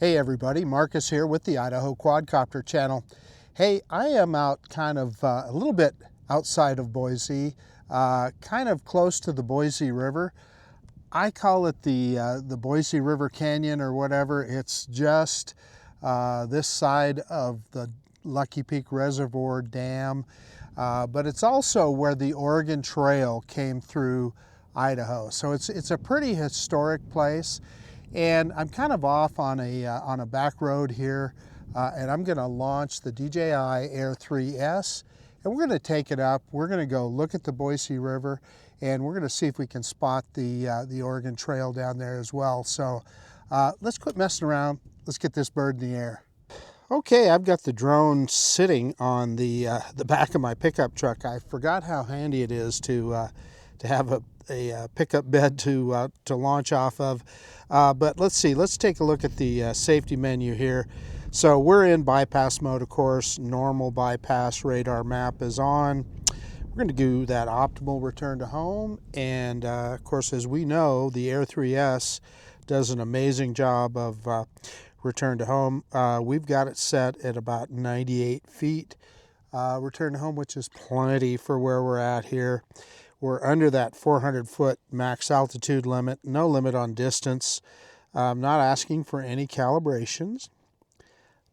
Hey everybody, Marcus here with the Idaho Quadcopter channel. Hey, I am out kind of a little bit outside of Boise, kind of close to the Boise River. I call it the Boise River Canyon or whatever. It's just this side of the Lucky Peak Reservoir Dam, but it's also where the Oregon Trail came through Idaho. So it's a pretty historic place. And I'm kind of off on a back road here, and I'm going to launch the DJI Air 3S, and we're going to take it up. We're going to go look at the Boise River, and we're going to see if we can spot the Oregon Trail down there as well. So let's quit messing around. Let's get this bird in the air. Okay, I've got the drone sitting on the back of my pickup truck. I forgot how handy it is to have a pickup bed to launch off of. But let's see, let's take a look at the safety menu here. So we're in bypass mode, of course. Normal bypass radar map is on. We're going to do that optimal return to home. And of course, as we know, the Air 3S does an amazing job of return to home. We've got it set at about 98 feet return to home, which is plenty for where we're at here. We're under that 400-foot max altitude limit, no limit on distance. I'm not asking for any calibrations.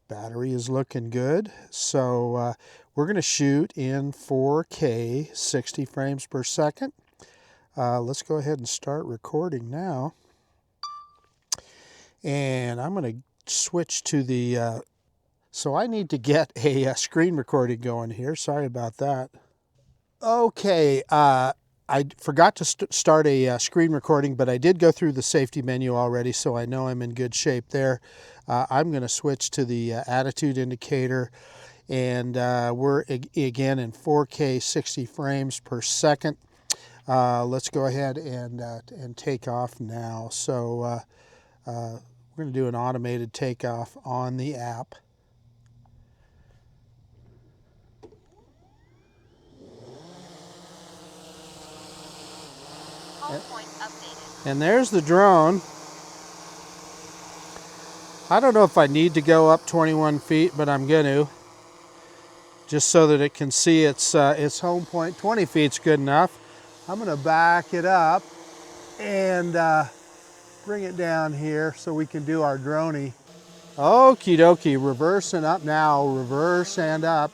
Battery is looking good. So we're going to shoot in 4K, 60 frames per second. Let's go ahead and start recording now. And I'm going to switch to the... so I need to get a screen recording going here. Sorry about that. Okay, I forgot to start a screen recording, but I did go through the safety menu already, so I know I'm in good shape there. I'm going to switch to the attitude indicator, and we're again in 4K 60 frames per second. Let's go ahead and take off now. So we're going to do an automated takeoff on the app. And there's the drone. I don't know if I need to go up 21 feet, but I'm going to, just so that it can see its home point. 20 feet's good enough. I'm going to back it up and bring it down here so we can do our droney. Okie dokie, reverse and up now, reverse and up.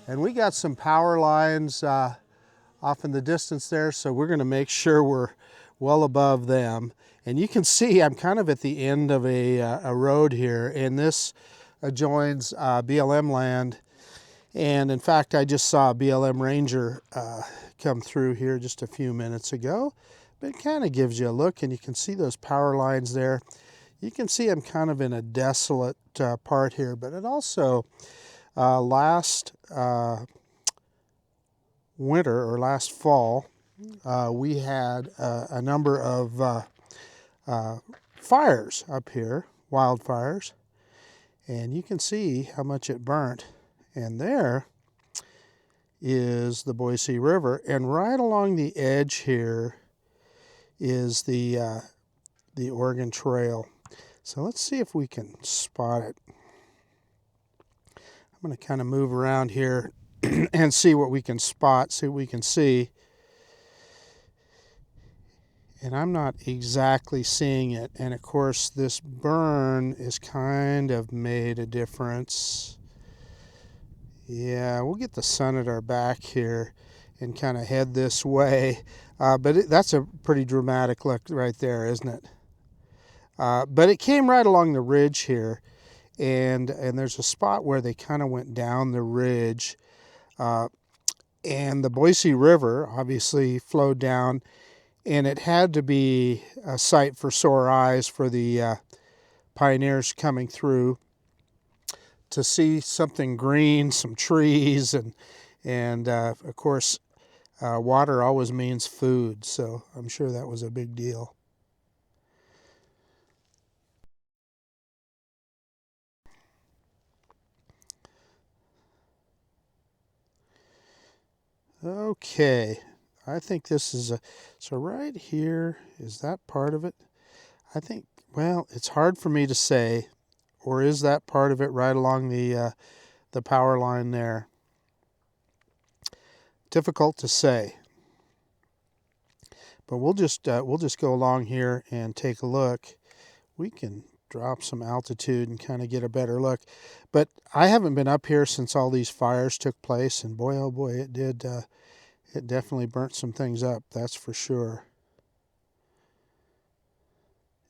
And we got some power lines off in the distance there, so we're going to make sure we're well above them. And you can see I'm kind of at the end of a road here, and this adjoins BLM land. And in fact, I just saw a BLM ranger come through here just a few minutes ago. But it kind of gives you a look, and you can see those power lines there. You can see I'm kind of in a desolate part here, but it also last winter or last fall, we had a number of fires up here, wildfires, and you can see how much it burnt. And there is the Boise River, and right along the edge here is the Oregon Trail. So let's see if we can spot it. I'm going to kind of move around here and see what we can spot, see what we can see. And I'm not exactly seeing it. And of course, this burn is kind of made a difference. Yeah, we'll get the sun at our back here and kind of head this way. But that's a pretty dramatic look right there, isn't it? But it came right along the ridge here. And there's a spot where they kind of went down the ridge. And the Boise River obviously flowed down, and it had to be a sight for sore eyes for the pioneers coming through to see something green, some trees, and of course, water always means food, so I'm sure that was a big deal. Okay, I think this is so right here, is that part of it? I think, well, it's hard for me to say or is that part of it right along the power line there? Difficult to say. But we'll just go along here and take a look. We can drop some altitude and kind of get a better look. But I haven't been up here since all these fires took place, and boy, oh boy, it did. It definitely burnt some things up, that's for sure.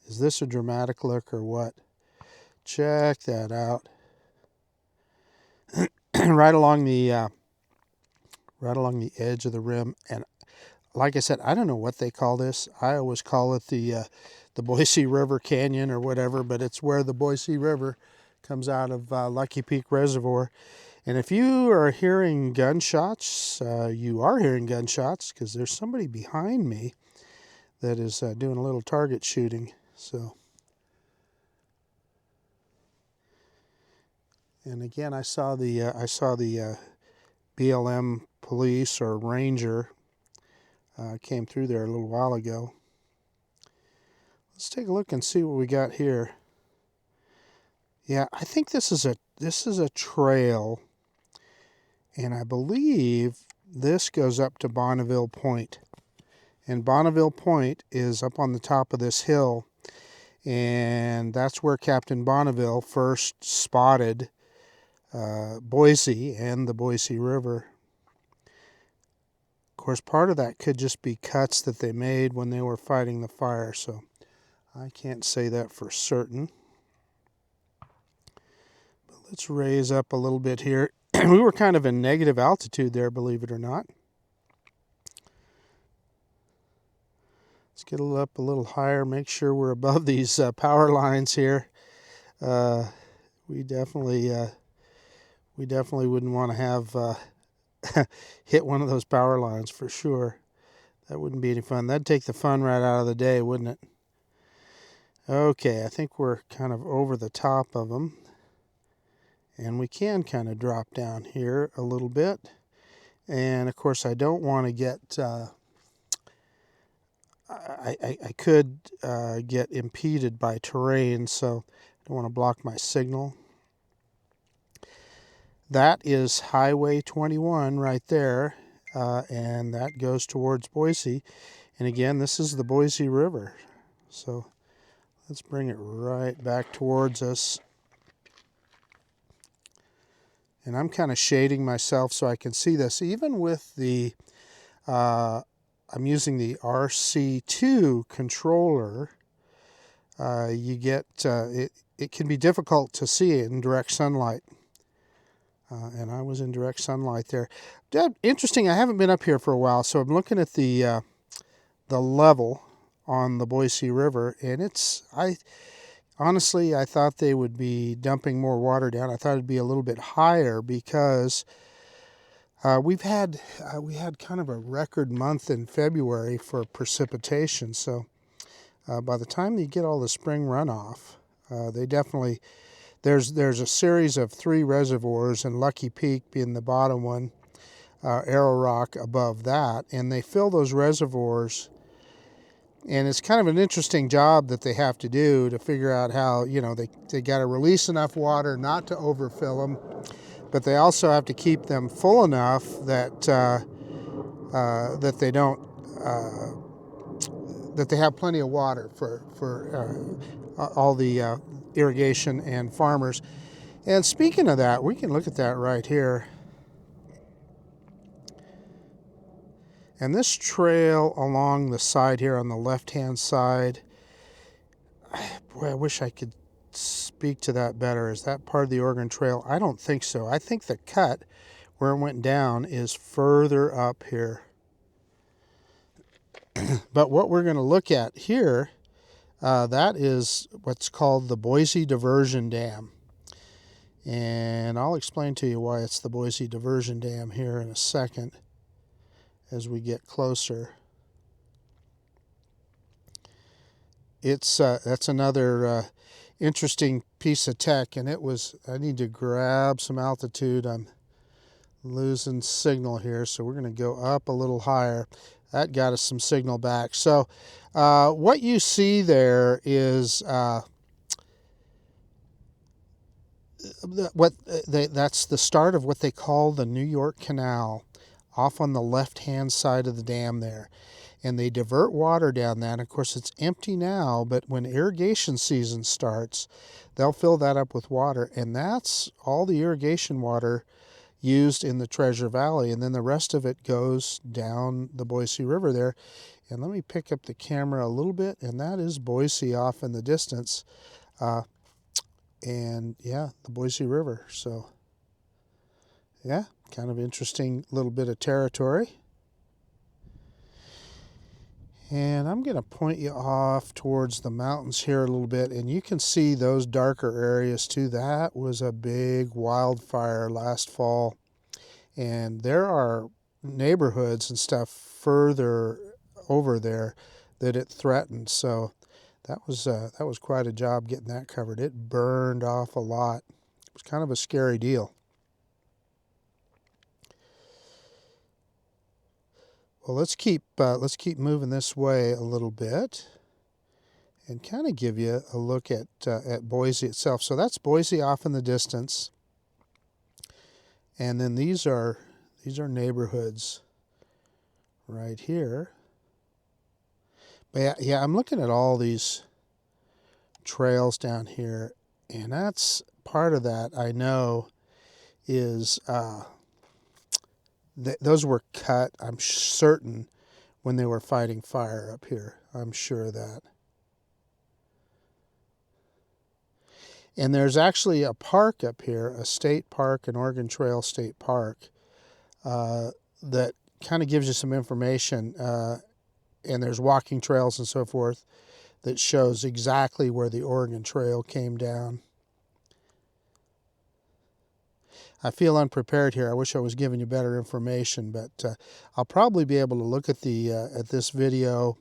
Is this a dramatic look or what? Check that out. right along the edge of the rim, and like I said, I don't know what they call this. I always call it the Boise River Canyon or whatever, but it's where the Boise River comes out of Lucky Peak Reservoir. And if you are hearing gunshots, you are hearing gunshots because there's somebody behind me that is doing a little target shooting. So, and again, I saw the BLM police or ranger came through there a little while ago. Let's take a look and see what we got here. Yeah, I think this is a trail, and I believe this goes up to Bonneville Point. And Bonneville Point is up on the top of this hill, and that's where Captain Bonneville first spotted Boise and the Boise River. Of course, part of that could just be cuts that they made when they were fighting the fire, so I can't say that for certain. But let's raise up a little bit here. We were kind of in negative altitude there, believe it or not. Let's get up a little higher, make sure we're above these power lines here. We definitely wouldn't want to have hit one of those power lines for sure. That wouldn't be any fun. That'd take the fun right out of the day, wouldn't it? Okay, I think we're kind of over the top of them. And we can kind of drop down here a little bit. And of course, I don't want to get, I could get impeded by terrain, so I don't want to block my signal. That is Highway 21 right there, and that goes towards Boise. And again, this is the Boise River. So let's bring it right back towards us. And I'm kind of shading myself so I can see this. Even with the, I'm using the RC2 controller, you get, it can be difficult to see it in direct sunlight. And I was in direct sunlight there. Interesting, I haven't been up here for a while, so I'm looking at the level on the Boise River, and honestly, I thought they would be dumping more water down. I thought it'd be a little bit higher because we had kind of a record month in February for precipitation. So by the time you get all the spring runoff, they definitely, there's a series of 3 reservoirs, and Lucky Peak being the bottom one, Arrow Rock above that, and they fill those reservoirs. And it's kind of an interesting job that they have to do to figure out how, they got to release enough water not to overfill them, but they also have to keep them full enough that that they don't that they have plenty of water for all the irrigation and farmers. And speaking of that, we can look at that right here. And this trail along the side here on the left-hand side, boy, I wish I could speak to that better. Is that part of the Oregon Trail? I don't think so. I think the cut where it went down is further up here. But what we're going to look at here, that is what's called the Boise Diversion Dam. And I'll explain to you why it's the Boise Diversion Dam here in a second as we get closer. That's another interesting piece of tech, and I need to grab some altitude. I'm losing signal here, so we're going to go up a little higher. That got us some signal back. So what you see there is that's the start of what they call the New York Canal, off on the left-hand side of the dam there. And they divert water down that. Of course, it's empty now, but when irrigation season starts, they'll fill that up with water, and that's all the irrigation water used in the Treasure Valley, and then the rest of it goes down the Boise River there. And let me pick up the camera a little bit, and that is Boise off in the distance. And yeah, the Boise River. So yeah, kind of interesting little bit of territory. And I'm going to point you off towards the mountains here a little bit, and you can see those darker areas too. That was a big wildfire last fall, and there are neighborhoods and stuff further over there that it threatened. So that was quite a job getting that covered. It burned off a lot. It was kind of a scary deal. Well, let's keep moving this way a little bit, and kind of give you a look at Boise itself. So that's Boise off in the distance, and then these are neighborhoods right here. But yeah, I'm looking at all these trails down here, and that's part of that. I know is. Those were cut, I'm certain, when they were fighting fire up here. I'm sure of that. And there's actually a park up here, a state park, an Oregon Trail State Park, that kind of gives you some information. And there's walking trails and so forth that shows exactly where the Oregon Trail came down. I feel unprepared here. I wish I was giving you better information, but I'll probably be able to look at this video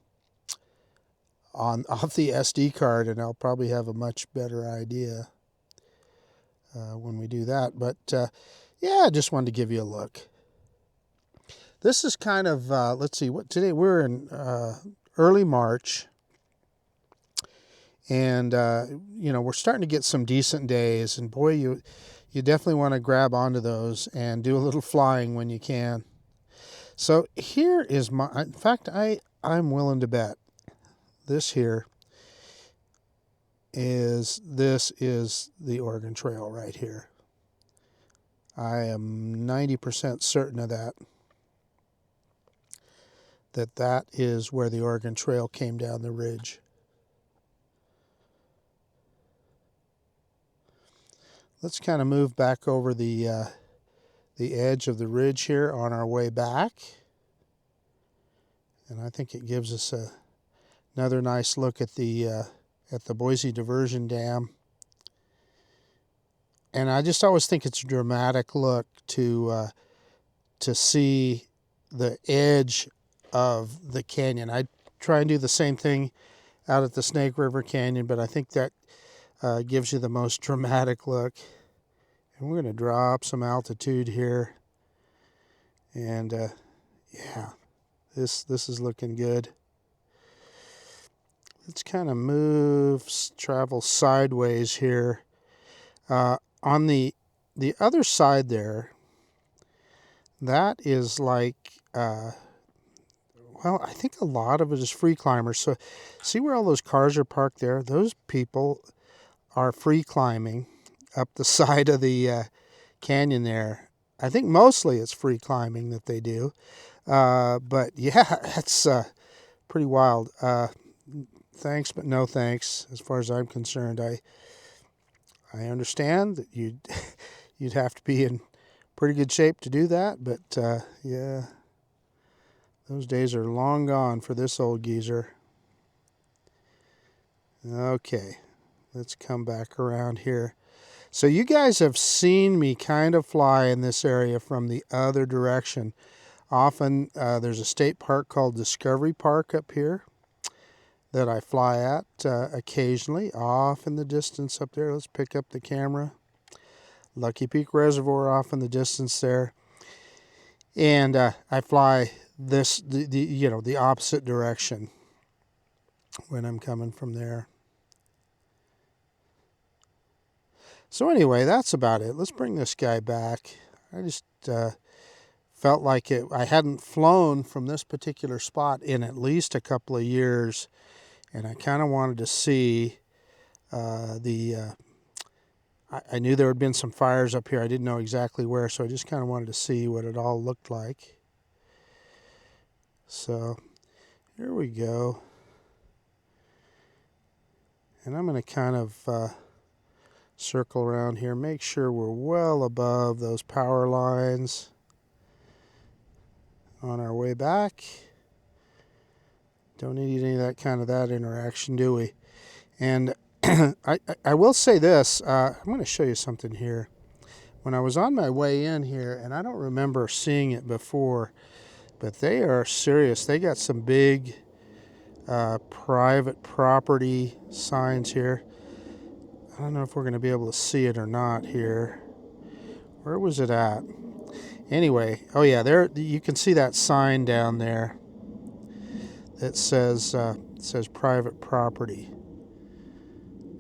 off the SD card, and I'll probably have a much better idea when we do that. But yeah, I just wanted to give you a look. This is kind of let's see, what today we're in early March, and you know, we're starting to get some decent days, and boy, you definitely want to grab onto those and do a little flying when you can. So here is in fact, I'm willing to bet this is the Oregon Trail right here. I am 90% certain of that is where the Oregon Trail came down the ridge. Let's kind of move back over the edge of the ridge here on our way back. And I think it gives us another nice look at the Boise Diversion Dam. And I just always think it's a dramatic look to see the edge of the canyon. I try and do the same thing out at the Snake River Canyon, but I think that gives you the most dramatic look. And we're going to drop some altitude here, and yeah, this is looking good. Let's kind of travel sideways here. On the other side there, that is like well, I think a lot of it is free climbers. So see where all those cars are parked there? Those people are free climbing up the side of the canyon there. I think mostly it's free climbing that they do. But yeah, that's pretty wild. Thanks, but no thanks, as far as I'm concerned. I understand that you'd have to be in pretty good shape to do that, but yeah, those days are long gone for this old geezer. Okay, let's come back around here. So you guys have seen me kind of fly in this area from the other direction. Often there's a state park called Discovery Park up here that I fly at occasionally, off in the distance up there. Let's pick up the camera. Lucky Peak Reservoir off in the distance there. And I fly the opposite direction when I'm coming from there. So anyway, that's about it. Let's bring this guy back. I just felt like I hadn't flown from this particular spot in at least a couple of years, and I kind of wanted to see I knew there had been some fires up here. I didn't know exactly where, so I just kind of wanted to see what it all looked like. So here we go. And I'm going to kind of circle around here, make sure we're well above those power lines on our way back. Don't need any of that interaction, do we? And I will say this, I'm going to show you something here. When I was on my way in here, and I don't remember seeing it before, but they are serious. They got some big private property signs here. I don't know if we're going to be able to see it or not here. Where was it at? Anyway, oh yeah, there you can see that sign down there that says private property.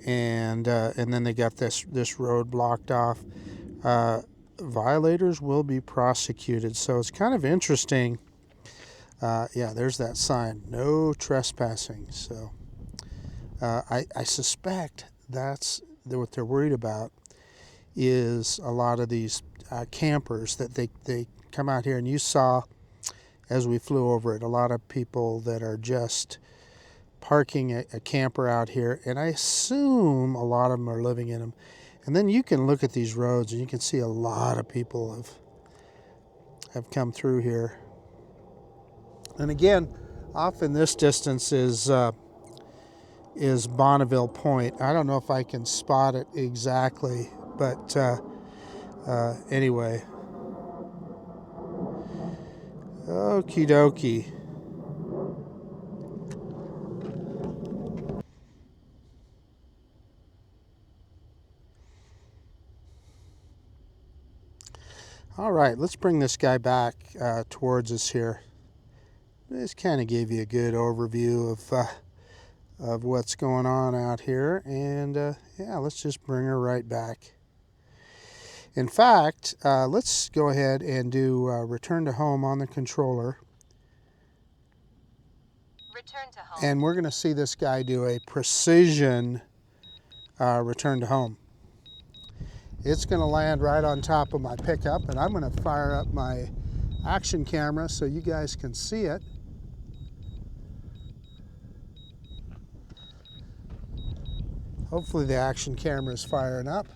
And then they got this road blocked off. Violators will be prosecuted. So it's kind of interesting. Yeah, there's that sign, no trespassing. So I suspect that's what they're worried about, is a lot of these campers that they come out here, and you saw as we flew over it, a lot of people that are just parking a camper out here, and I assume a lot of them are living in them. And then you can look at these roads and you can see a lot of people have come through here. And again, off in this distance is Bonneville Point. I don't know if I can spot it exactly, but anyway. Okie dokie. All right, let's bring this guy back towards us here. This kind of gave you a good overview of what's going on out here, and yeah, let's just bring her right back. In fact, let's go ahead and do return to home on the controller. Return to home. And we're going to see this guy do a precision return to home. It's going to land right on top of my pickup, and I'm going to fire up my action camera so you guys can see it. Hopefully the action camera is firing up.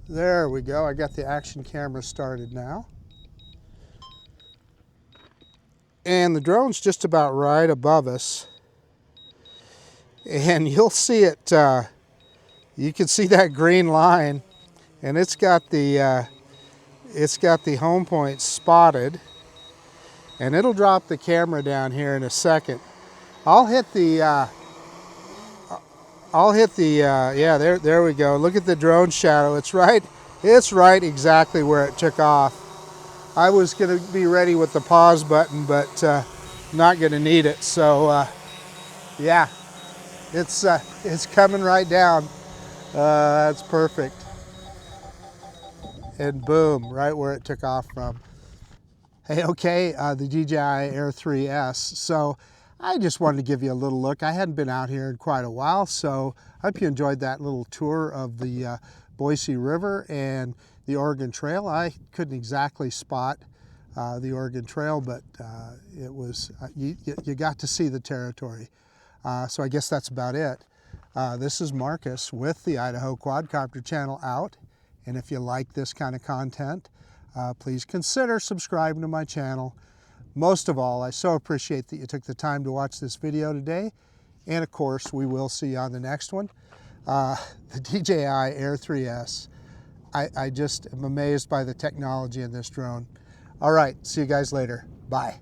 There we go. I got the action camera started now. And the drone's just about right above us. And you'll see it, you can see that green line, and it's got the home point spotted. And it'll drop the camera down here in a second. I'll hit the yeah, there we go. Look at the drone shadow. It's right exactly where it took off. I was gonna be ready with the pause button, but not gonna need it. So yeah, it's coming right down. That's perfect. And boom, right where it took off from. Hey, okay, the DJI Air 3S. So I just wanted to give you a little look. I hadn't been out here in quite a while, so I hope you enjoyed that little tour of the Boise River and the Oregon Trail. I couldn't exactly spot the Oregon Trail, but it was you got to see the territory. So I guess that's about it. This is Marcus with the Idaho Quadcopter channel out, and if you like this kind of content, please consider subscribing to my channel. Most of all, I so appreciate that you took the time to watch this video today. And of course, we will see you on the next one. The DJI Air 3S. I just am amazed by the technology in this drone. All right, see you guys later. Bye.